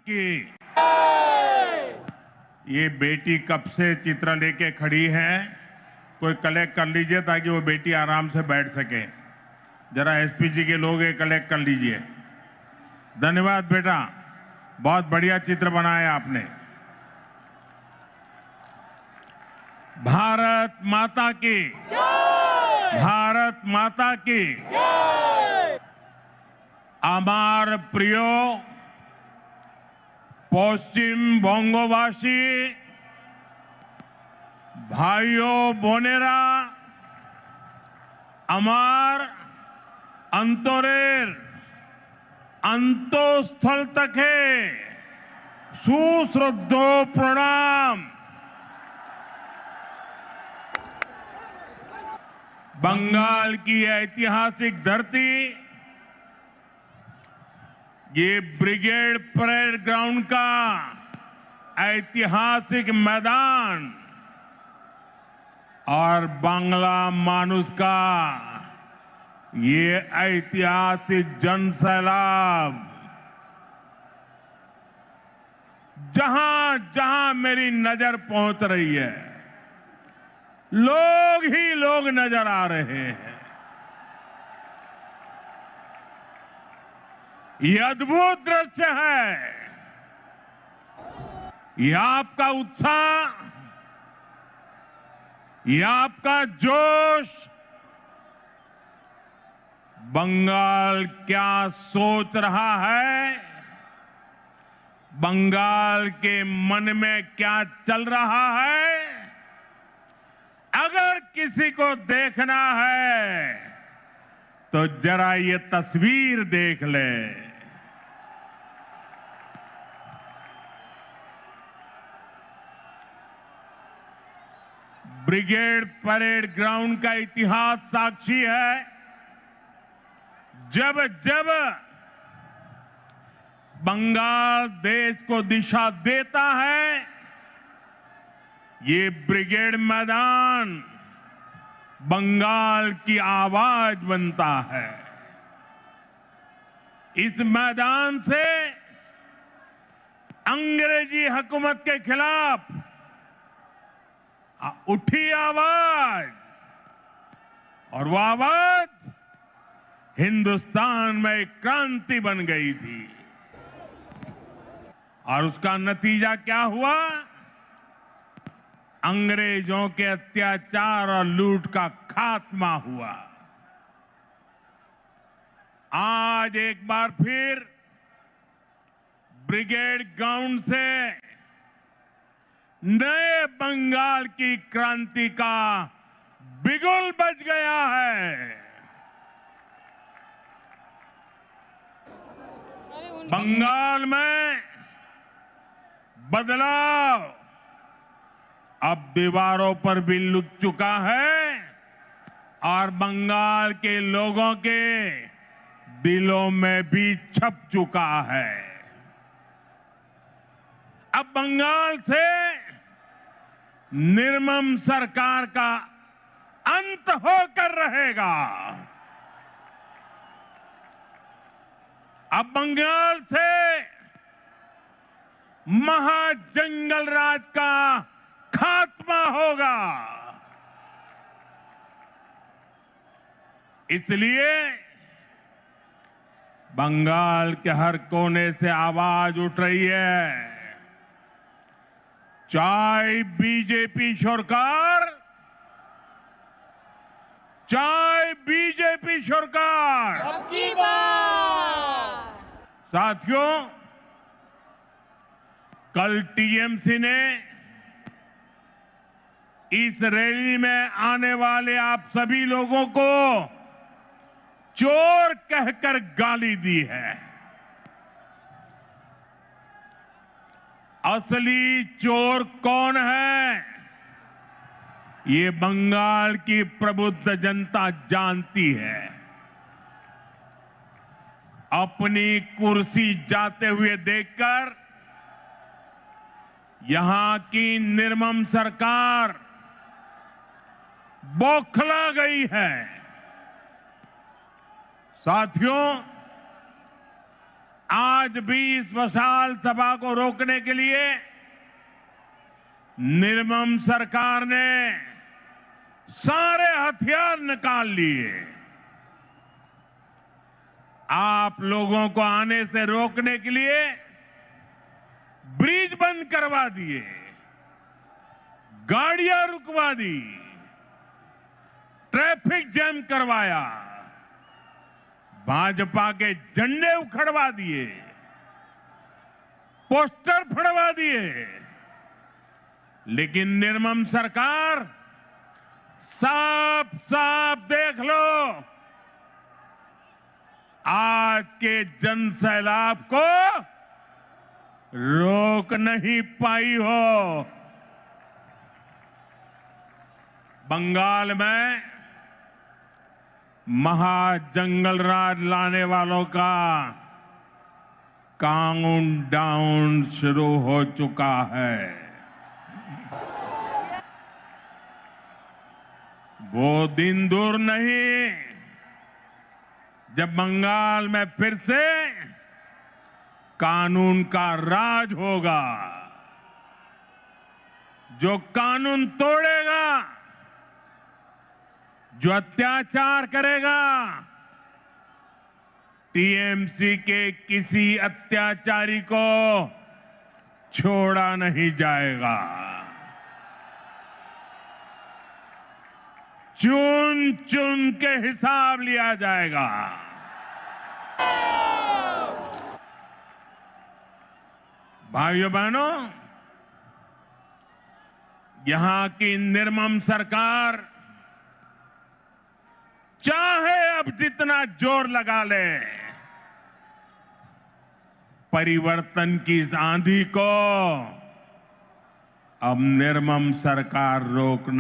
की ये बेटी कब से चित्र लेके खड़ी है, कोई कलेक्ट कर लीजिए ताकि वो बेटी आराम से बैठ सके। जरा एसपी जी के लोग ये कलेक्ट कर लीजिए। धन्यवाद बेटा, बहुत बढ़िया चित्र बनाया आपने। भारत माता की जय! भारत माता की जय! আমার প্রিয় পশ্চিম বঙ্গবাসী ভাইও বোনেরা, আমার অন্তরের অন্তঃস্থল থেকে সুশ্রদ্ধ প্রণাম। बंगाल की ऐतिहासिक धरती, ये ब्रिगेड परेड ग्राउंड का ऐतिहासिक मैदान और बांग्ला मानुष का ये ऐतिहासिक जनसैलाब, जहां जहां मेरी नजर पहुंच रही है, लोग ही लोग नजर आ रहे हैं। ये अद्भुत दृश्य है। ये आपका उत्साह, ये आपका जोश, बंगाल क्या सोच रहा है, बंगाल के मन में क्या चल रहा है, अगर किसी को देखना है तो जरा ये तस्वीर देख ले। ब्रिगेड परेड ग्राउंड का इतिहास साक्षी है, जब जब बंगाल देश को दिशा देता है, ये ब्रिगेड मैदान बंगाल की आवाज बनता है। इस मैदान से अंग्रेजी हुकूमत के खिलाफ उठी आवाज, और वो आवाज हिंदुस्तान में एक क्रांति बन गई थी। और उसका नतीजा क्या हुआ? अंग्रेजों के अत्याचार और लूट का खात्मा हुआ। आज एक बार फिर ब्रिगेड ग्राउंड से नए बंगाल की क्रांति का बिगुल बज गया है। बंगाल में बदलाव अब दीवारों पर भी लुक चुका है और बंगाल के लोगों के दिलों में भी छप चुका है। अब बंगाल से निर्मम सरकार का अंत होकर रहेगा। अब बंगाल से महाजंगल राज का खात्मा होगा। इसलिए बंगाल के हर कोने से आवाज उठ रही है, चाहे बीजेपी सरकार, चाहे बीजेपी सरकार। साथियों, कल टीएमसी ने इस रैली में आने वाले आप सभी लोगों को चोर कहकर गाली दी है। असली चोर कौन है, ये बंगाल की प्रबुद्ध जनता जानती है। अपनी कुर्सी जाते हुए देखकर यहां की निर्मम सरकार बौखला गई है। साथियों, आज भी इस विशाल सभा को रोकने के लिए निर्मम सरकार ने सारे हथियार निकाल लिए। आप लोगों को आने से रोकने के लिए ब्रिज बंद करवा दिए, गाड़ियां रुकवा दी, ट्रैफिक जैम करवाया, भाजपा के झंडे उखड़वा दिए, पोस्टर फड़वा दिए। लेकिन निर्मम सरकार साफ साफ देख लो, आज के जन सैलाब को रोक नहीं पाई हो। बंगाल में महाजंगल राज लाने वालों का काउंटडाउन शुरू हो चुका है। वो दिन दूर नहीं जब बंगाल में फिर से कानून का राज होगा। जो कानून तोड़ेगा, जो अत्याचार करेगा, टीएमसी के किसी अत्याचारी को छोड़ा नहीं जाएगा। चुन चुन के हिसाब लिया जाएगा। भाइयों बहनों, यहां की निर्मम सरकार चाहे अब जितना जोर लगा ले, परिवर्तन की इस आंधी को अब निर्मम सरकार रोक